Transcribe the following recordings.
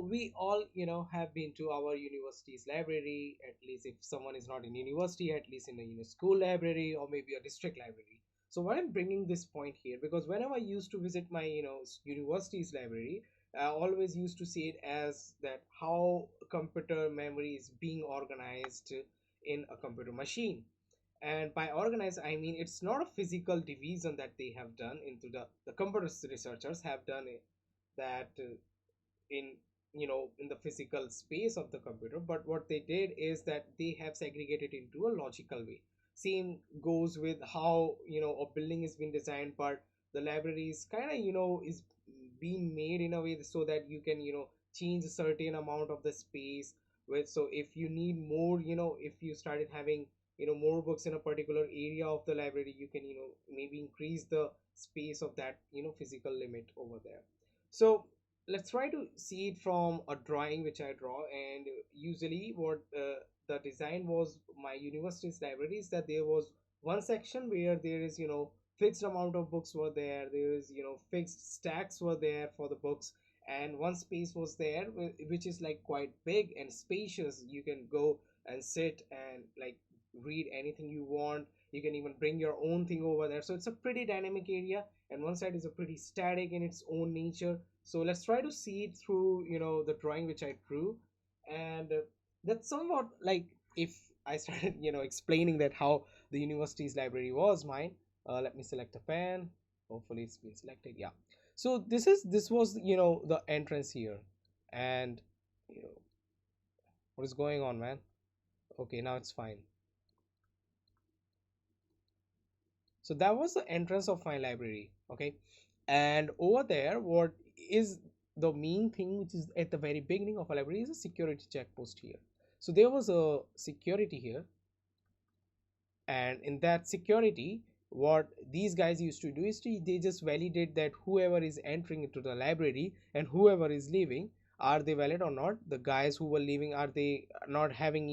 we all, have been to our university's library. At least if someone is not in university, at least in a school library or maybe a district library. So why I'm bringing this point here, because whenever I used to visit my university's library, I always used to see it as that how computer memory is being organized in a computer machine. And by organized, I mean it's not a physical division that they have done into the computer researchers have done it, that in in the physical space of the computer, but what they did is that they have segregated into a logical way. Same goes with how a building is being designed, but the library is kind of is being made in a way so that you can change a certain amount of the space with. So if you need more, if you started having more books in a particular area of the library, you can maybe increase the space of that physical limit over there. So let's try to see it from a drawing which I draw. And usually what the design was my university's library is that there was one section where there is fixed amount of books were there, there is fixed stacks were there for the books, and one space was there which is like quite big and spacious. You can go and sit and like read anything you want. You can even bring your own thing over there, so it's a pretty dynamic area. And one side is a pretty static in its own nature. So let's try to see it through the drawing which I drew. And that's somewhat like, if I started explaining that how the university's library was mine. Let me select a pen. Hopefully it's been selected. Yeah. So this was the entrance here. And you know what is going on, man? Okay, now it's fine. So that was the entrance of my library. Okay. And over there, what is the main thing which is at the very beginning of a library is a security check post here. So there was a security here, and in that security, what these guys used to do is they just validate that whoever is entering into the library and whoever is leaving, are they valid or not. The guys who were leaving, are they not having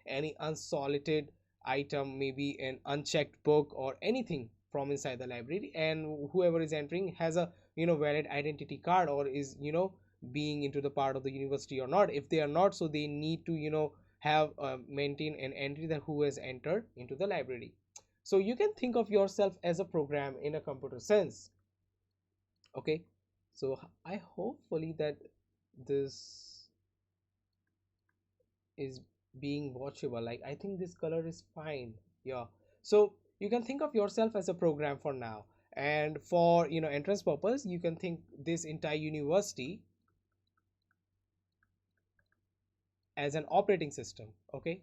any unsolicited item, maybe an unchecked book or anything from inside the library. And whoever is entering has a valid identity card, or is being into the part of the university or not. If they are not, so they need to have maintain an entry that who has entered into the library. So you can think of yourself as a program in a computer sense. Okay, so I hopefully that this is being watchable. Like, I think this color is fine. Yeah. So you can think of yourself as a program for now, and for entrance purpose, you can think this entire university as an operating system. Okay,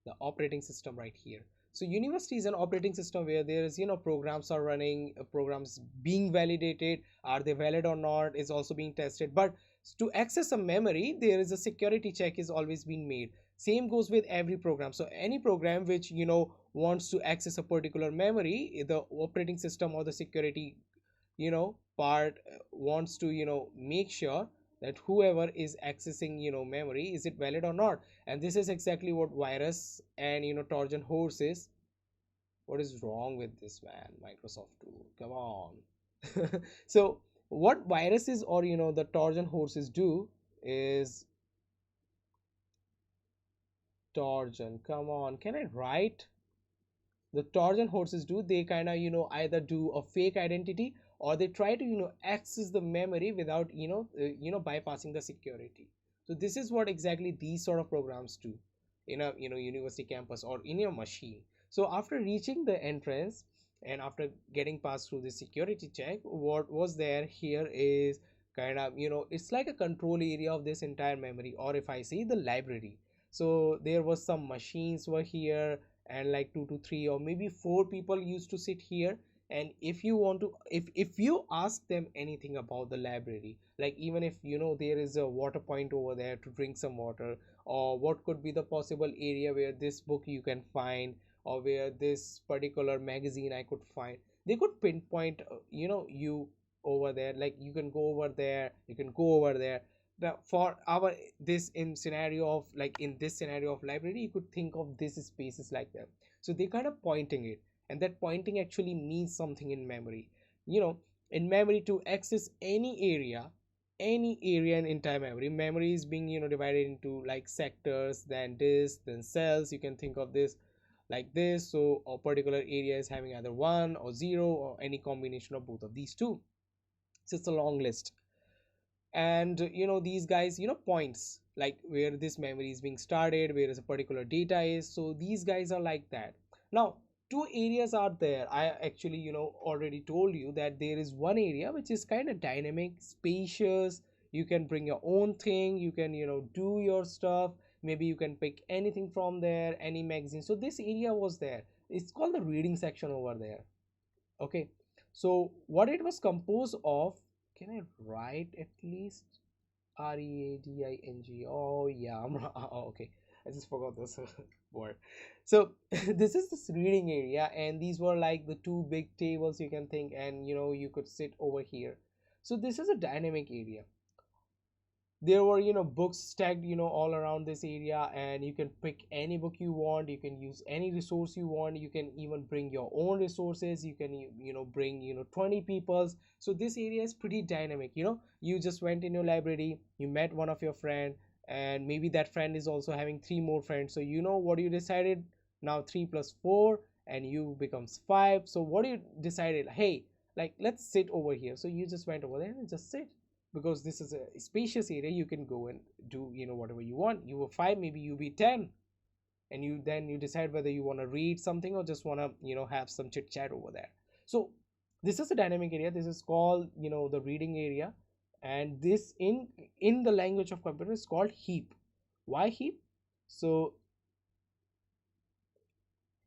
the operating system right here. So university is an operating system where there is programs are running, programs being validated, are they valid or not is also being tested. But to access a memory, there is a security check is always being made. Same goes with every program. So any program which wants to access a particular memory, the operating system or the security part wants to make sure that whoever is accessing memory, is it valid or not. And this is exactly what virus and Trojan horse is. What is wrong with this, man? Microsoft tool, come on. So what viruses or the Trojan horses do is, Trojan, come on, can I write? The Trojan horses do, they kind of either do a fake identity, or they try to access the memory without bypassing the security. So this is what exactly these sort of programs do in a university campus or in your machine. So after reaching the entrance and after getting passed through the security check, what was there here is kind of it's like a control area of this entire memory, or if I say the library. So there was some machines were here, and like 2 to 3 or maybe 4 people used to sit here. And if you want to, if you ask them anything about the library, like even if there is a water point over there to drink some water, or what could be the possible area where this book you can find, or where this particular magazine I could find, they could pinpoint you over there, like you can go over there, you can go over there. Now for our this in scenario of, like in this scenario of library, you could think of this spaces like that. So they kind of pointing it, and that pointing actually means something in memory. In memory, to access any area, any area in time memory. Memory is being divided into like sectors, then disk, then cells. You can think of this like this. So a particular area is having either 1 or 0 or any combination of both of these two. So it's a long list. And these guys, points like where this memory is being started, where is a particular data is. So these guys are like that. Now two areas are there. I actually already told you that there is one area which is kind of dynamic, spacious. You can bring your own thing, you can do your stuff. Maybe you can pick anything from there, any magazine. So this area was there. It's called the reading section over there. Okay, so what it was composed of, can I write at least? reading. Oh yeah, oh, okay, I just forgot this word. So this is this reading area, and these were like the two big tables you can think, and you could sit over here. So this is a dynamic area. There were books stacked all around this area, and you can pick any book you want, you can use any resource you want, you can even bring your own resources, you can bring 20 peoples. So this area is pretty dynamic. You just went in your library, you met one of your friend, and maybe that friend is also having three more friends. So what you decided, now 3 plus 4 and you becomes 5. So what you decided, hey, like let's sit over here. So you just went over there and just sit, because this is a spacious area. You can go and do whatever you want. You were 5, maybe you be 10, and you decide whether you want to read something or just want to have some chit chat over there. So this is a dynamic area. This is called the reading area, and this in the language of computer is called heap. Why heap? So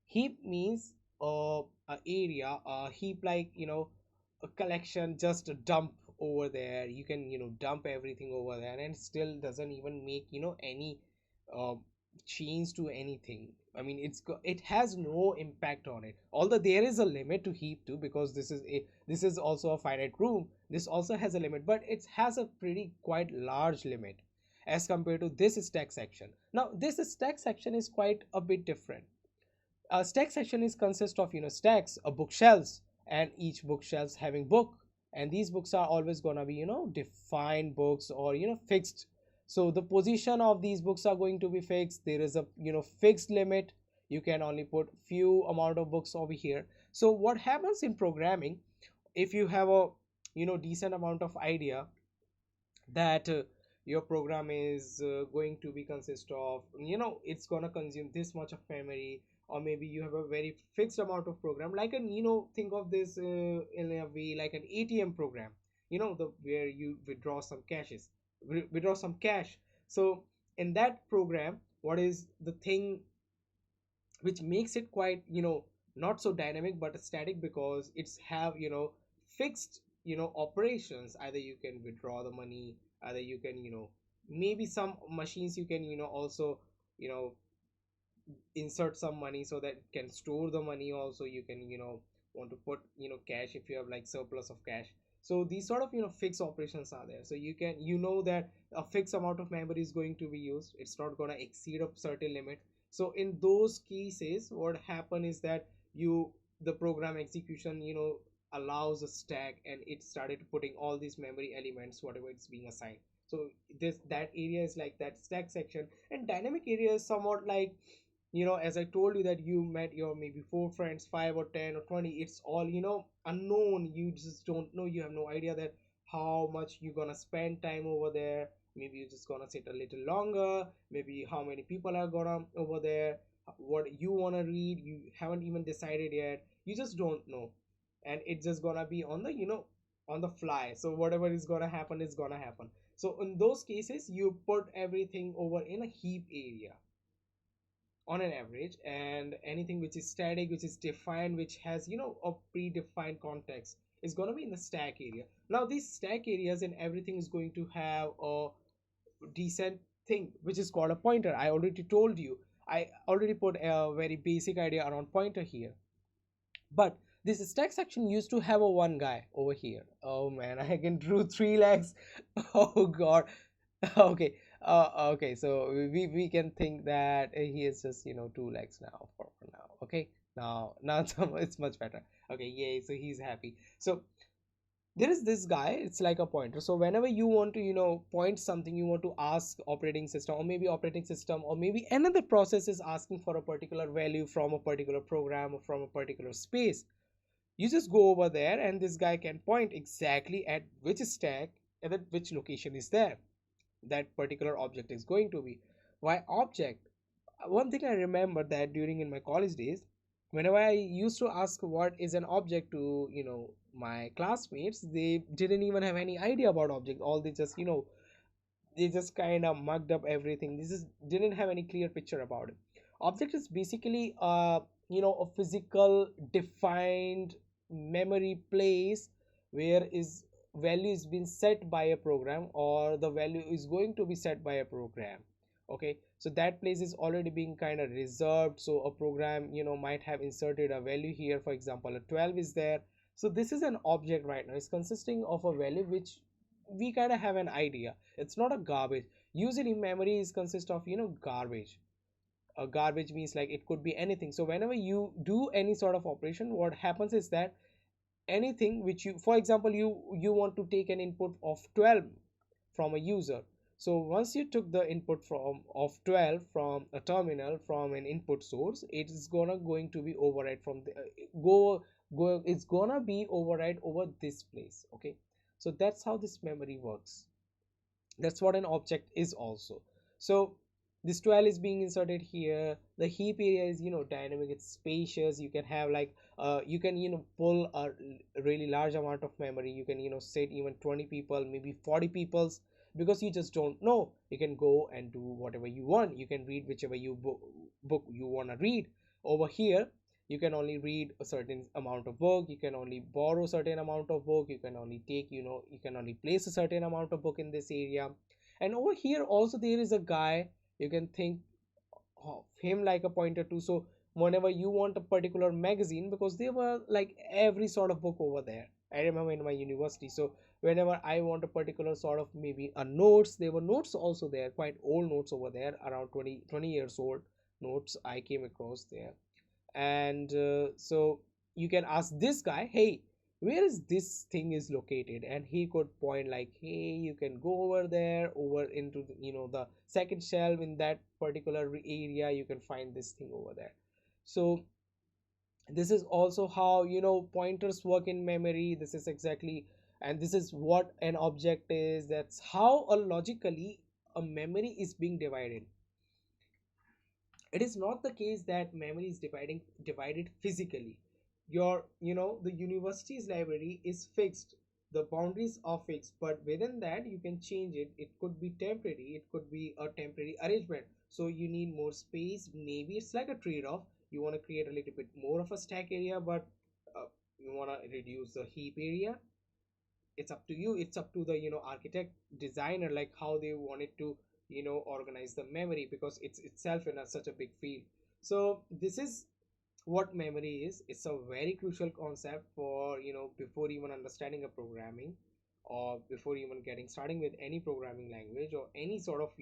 heap means a area, a heap, like a collection, just a dump over there. You can dump everything over there, and still doesn't even make any uh, change to anything. I mean, it has no impact on it, although there is a limit to heap too, because this is also a finite room. This also has a limit, but it has a pretty quite large limit as compared to this stack section. Now this stack section is quite a bit different. A stack section is consist of stacks, bookshelves, and each bookshelves having book, and these books are always gonna be defined books, or fixed. So the position of these books are going to be fixed. There is a fixed limit. You can only put few amount of books over here. So what happens in programming, if you have a decent amount of idea that your program is going to be consist of, it's gonna consume this much of memory, or maybe you have a very fixed amount of program, like an think of this in a way like an ATM program, the where you withdraw some cash. So in that program, what is the thing which makes it quite not so dynamic but static, because it's have fixed operations. Either you can withdraw the money, either you can maybe some machines you can also you know insert some money so that it can store the money. Also you can want to put cash if you have like surplus of cash. So these sort of fixed operations are there. So you can that a fixed amount of memory is going to be used, it's not going to exceed a certain limit. So in those cases what happen is that the program execution allows a stack, and it started putting all these memory elements whatever it's being assigned. So that area is like that stack section. And dynamic area is somewhat like as I told you that you met your maybe 4 friends, 5 or 10 or 20. It's all unknown. You just don't know, you have no idea that how much you're gonna spend time over there. Maybe you're just gonna sit a little longer, maybe how many people are gonna over there, what you want to read, you haven't even decided yet, you just don't know. And it's just gonna be on the on the fly. So whatever is gonna happen is gonna happen. So in those cases you put everything over in a heap area on an average, and anything which is static, which is defined, which has a predefined context, is going to be in the stack area. Now these stack areas and everything is going to have a decent thing which is called a pointer. I already told you, I already put a very basic idea around pointer here. But this stack section used to have a one guy over here. Oh man, I can drew 3 legs. Oh god. Okay, okay, so we can think that he is just 2 legs now for now. Okay, now it's much better. Okay, yay, so he's happy. So there is this guy, it's like a pointer. So whenever you want to, point something, you want to ask operating system, or maybe operating system, or maybe another process is asking for a particular value from a particular program or from a particular space, you just go over there and this guy can point exactly at which stack and at which location is there that particular object is going to be. Why object? One thing I remember that during in my college days, whenever I used to ask what is an object to, my classmates, they didn't even have any idea about object. All they just, they just kind of mugged up everything. This is didn't have any clear picture about it. Object is basically a physical defined memory place where is value is being set by a program, or the value is going to be set by a program. Okay, so that place is already being kind of reserved, so a program might have inserted a value here. For example, a 12 is there. So this is an object right now. It's consisting of a value which we kind of have an idea. It's not a garbage. Usually memory is consist of garbage. A garbage means like it could be anything. So whenever you do any sort of operation, what happens is that anything which you, for example, you want to take an input of 12 from a user. So once you took the input from of 12 from a terminal, from an input source, it is going to be override from the go it's gonna be override over this place. Okay, so that's how this memory works. That's what an object is also. So this 12 is being inserted here. The heap area is dynamic, it's spacious. You can have like you can pull a really large amount of memory. You can set even 20 people, maybe 40 peoples, because you just don't know. You can go and do whatever you want. You can read whichever book you want to read. Over here you can only read a certain amount of book, you can only borrow certain amount of book, you can only take you can only place a certain amount of book in this area. And over here also there is a guy, you can think of him like a pointer too. So whenever you want a particular magazine, because there were like every sort of book over there, I remember in my university. So whenever I want a particular sort of maybe a notes, there were notes also there, quite old notes over there, around 20 years old notes I came across there. And so you can ask this guy, hey, where is this thing is located, and he could point like, hey, you can go over there, over into the second shelf in that particular area, you can find this thing over there. So this is also how pointers work in memory. This is exactly, and this is what an object is. That's how a logically a memory is being divided. It is not the case that memory is divided physically. Your the university's library is fixed, the boundaries are fixed, but within that you can change it. It could be temporary, it could be a temporary arrangement. So you need more space, maybe it's like a trade-off. You want to create a little bit more of a stack area, but you want to reduce the heap area. It's up to you, it's up to the architect designer, like how they want it to organize the memory, because it's itself in such a big field. So this is what memory is. It's a very crucial concept for before even understanding a programming, or before even getting starting with any programming language, or any sort of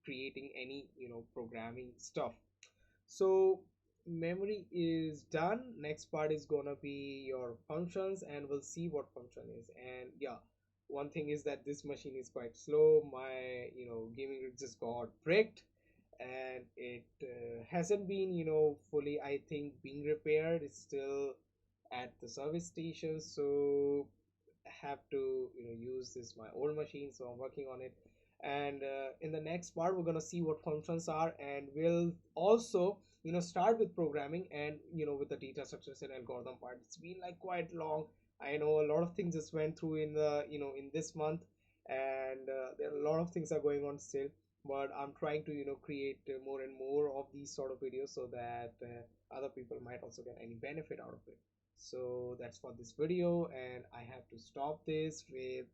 creating any programming stuff. So memory is done. Next part is gonna be your functions, and we'll see what function is. And yeah, one thing is that this machine is quite slow. My gaming rig just got bricked, and it hasn't been fully, I think, being repaired. It's still at the service station, so I have to use this my old machine, so I'm working on it. And in the next part we're gonna see what functions are, and we'll also start with programming, and with the data structures and algorithm part. It's been like quite long. I know a lot of things just went through in the in this month, and there are a lot of things are going on still, but I'm trying to create more and more of these sort of videos, so that other people might also get any benefit out of it. So that's for this video, and I have to stop this with